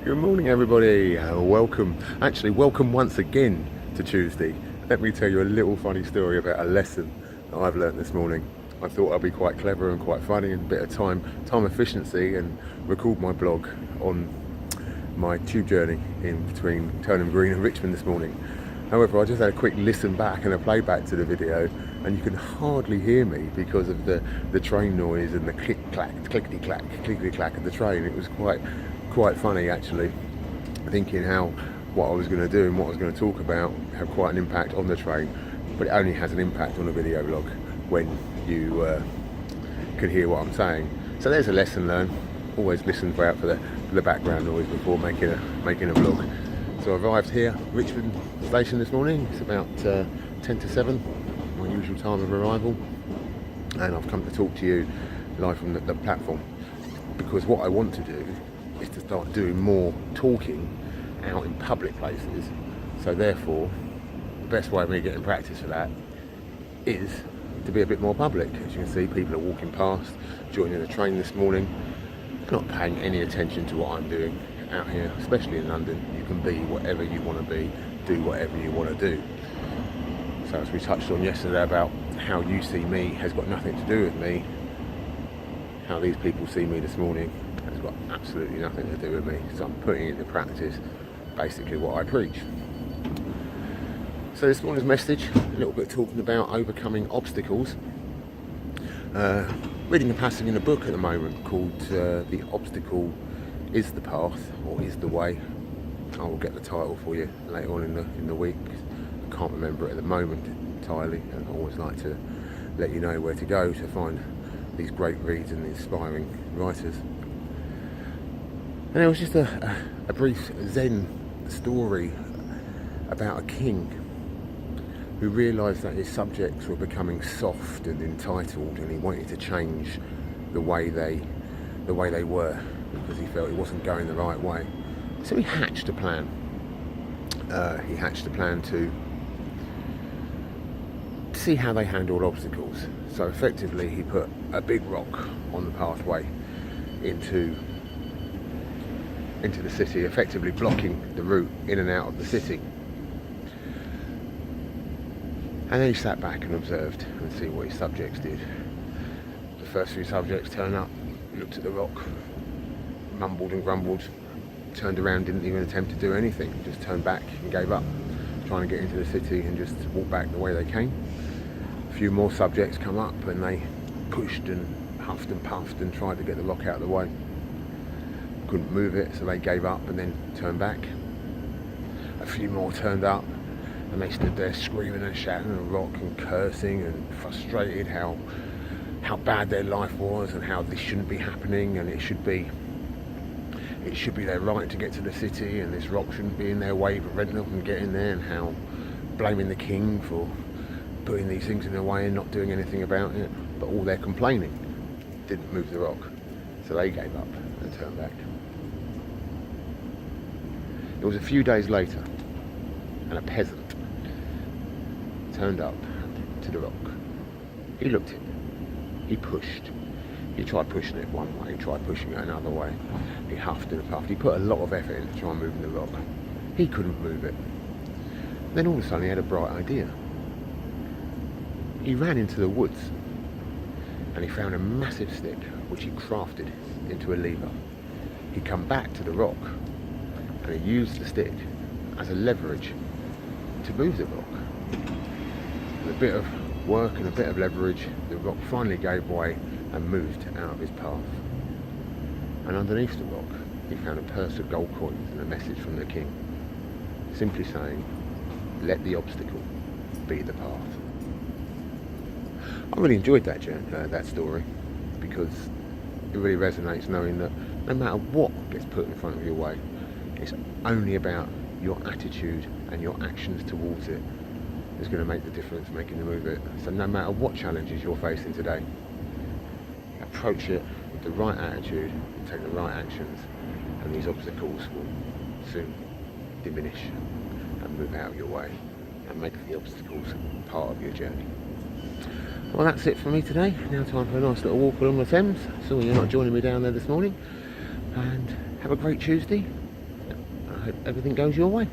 Good morning, everybody. Welcome once again to Tuesday. Let me tell you a little funny story about a lesson that I've learned this morning. I thought I'd be quite clever and quite funny and a bit of time efficiency and record my blog on my tube journey in between Turnham Green and Richmond this morning. However, I just had a quick listen back and a playback to the video, and you can hardly hear me because of the train noise and the clickety clack of the train. It was quite funny, actually, thinking how what I was going to do and what I was going to talk about have quite an impact on the train, but it only has an impact on a video log when you can hear what I'm saying. So there's a lesson learned. Always listen for the background noise before making a vlog. So I arrived here, Richmond station this morning. It's about 10 to 7, my usual time of arrival, and I've come to talk to you live from the platform, because what I want to do is to start doing more talking out in public places. So therefore, the best way of me getting practice for that is to be a bit more public. As you can see, people are walking past, joining the train this morning, not paying any attention to what I'm doing out here, especially in London. You can be whatever you want to be, do whatever you want to do. So as we touched on yesterday about how you see me has got nothing to do with me, how these people see me this morning has got absolutely nothing to do with me. So I'm putting into practice basically what I preach. So this morning's message, a little bit talking about overcoming obstacles. Reading a passage in a book at the moment called The Obstacle is the Path, or is the Way. I will get the title for you later on in the week. I can't remember it at the moment entirely, and I always like to let you know where to go to find these great reads and inspiring writers. And it was just a brief Zen story about a king who realised that his subjects were becoming soft and entitled, and he wanted to change the way they were, because he felt it wasn't going the right way. So he hatched a plan. To see how they handled obstacles. So effectively, he put a big rock on the pathway into the city, effectively blocking the route in and out of the city. And then he sat back and observed and see what his subjects did. The first few subjects turned up, looked at the rock, mumbled and grumbled, turned around, didn't even attempt to do anything, just turned back and gave up trying to get into the city and just walk back the way they came. A few more subjects come up and they pushed and huffed and puffed and tried to get the rock out of the way. Couldn't move it, so they gave up and then turned back. A few more turned up and they stood there screaming and shouting at the rock and cursing and frustrated how bad their life was and how this shouldn't be happening, and it should be their right to get to the city, and this rock shouldn't be in their way preventing them from getting there, and how blaming the king for putting these things in their way and not doing anything about it. But all their complaining didn't move the rock, so they gave up and turned back. It was a few days later, and a peasant turned up to the rock. He looked at it, he pushed. He tried pushing it one way, he tried pushing it another way. He huffed and puffed. He put a lot of effort in to try and move the rock. He couldn't move it. Then all of a sudden he had a bright idea. He ran into the woods and he found a massive stick which he crafted into a lever. He come back to the rock and he used the stick as a leverage to move the rock. With a bit of work and a bit of leverage, the rock finally gave way and moved out of his path. And underneath the rock, he found a purse of gold coins and a message from the king, simply saying, "Let the obstacle be the path." I really enjoyed that story, because it really resonates, knowing that no matter what gets put in front of your way, it's only about your attitude and your actions towards it is going to make the difference, making you move it. So no matter what challenges you're facing today, approach it with the right attitude and take the right actions, and these obstacles will soon diminish and move out of your way and make the obstacles part of your journey. Well, that's it for me today. Now time for a nice little walk along the Thames. So you're not joining me down there this morning. And have a great Tuesday. hope everything goes your way.